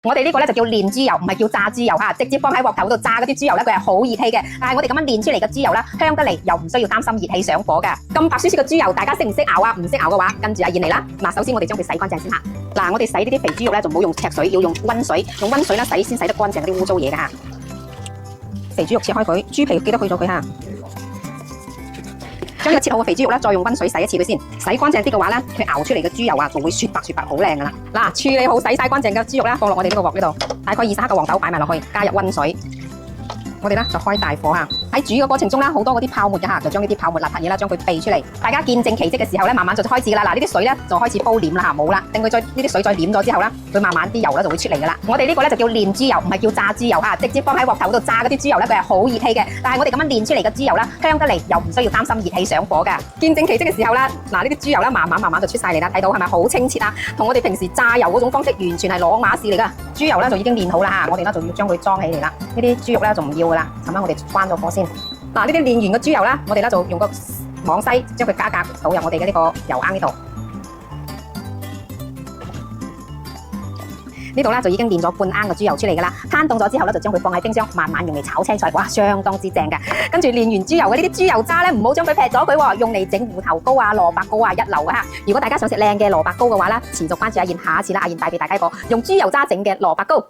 我哋呢個咧就叫煉豬油，唔係叫炸豬油嚇，直接放喺鑊頭度炸嗰啲豬油咧，佢係好熱氣嘅。但係我哋咁樣煉出嚟嘅豬油啦，香得嚟又唔需要擔心熱氣上火㗎。咁白雪雪嘅豬油，大家識唔識熬啊？唔識熬嘅話，跟住阿燕嚟啦。嗱，首先我哋將佢洗乾淨先嚇。嗱，我哋洗呢啲肥豬肉咧就唔好用赤水，要用溫水，用溫水啦洗先洗得乾淨嗰啲污糟嘢㗎嚇。肥豬肉切開佢，豬皮記得去咗佢嚇。將呢個切好嘅肥豬肉咧，再用溫水洗一次佢先，洗乾淨啲嘅話咧，佢熬出嚟嘅豬油啊，就會雪白雪白，好靚噶啦。嗱，處理好洗晒乾淨嘅豬肉啦，放落我哋呢個鑊呢度，大概20克嘅黃豆擺埋落去，加入溫水。我哋咧就開大火嚇，喺煮嘅過程中啦，好多嗰啲泡沫嘅嚇，就將呢啲泡沫邋遢嘢啦，將佢避出嚟。大家見證奇蹟嘅時候咧，慢慢就開始噶啦。嗱，呢啲水咧就開始煲黏啦嚇，冇啦。等佢再呢啲水再黏咗之後啦，佢慢慢啲油咧就會出嚟噶啦。我哋呢個咧就叫煉豬油，唔係叫炸豬油嚇，直接放喺鑊頭度炸嗰啲豬油咧，佢係好熱氣嘅。但係我哋咁樣煉出嚟嘅豬油啦，香得嚟又唔需要擔心熱氣上火㗎。見證奇蹟嘅時候啦，嗱呢啲豬油咧慢慢就出晒嚟啦，睇到係咪好清澈啊？同我哋平時炸油嗰種方式完全係兩碼事嚟㗎。豬油咧就已經煉好啦嚇，我哋咧就要將佢裝起嚟啦。呢啲豬肉咧就唔要㗎啦，咁樣我哋關咗火先。嗱，呢啲煉完嘅豬油啦，我哋咧就用個網篩將佢加格倒入我哋嘅呢個油罌呢度。呢度咧就已經煉咗半罌嘅豬油出嚟㗎啦，攤凍咗之後咧就將佢放喺冰箱，慢慢用嚟炒青菜，哇，相當之正㗎。跟住煉完豬油嘅呢啲豬油渣咧，唔好將佢劈咗佢喎，用嚟整芋頭糕啊、蘿蔔糕啊，一流㗎嚇。如果大家想食靚嘅蘿蔔糕嘅話咧，持續關注阿燕，下一次啦，阿燕帶俾大家一個用豬油渣整嘅蘿蔔糕。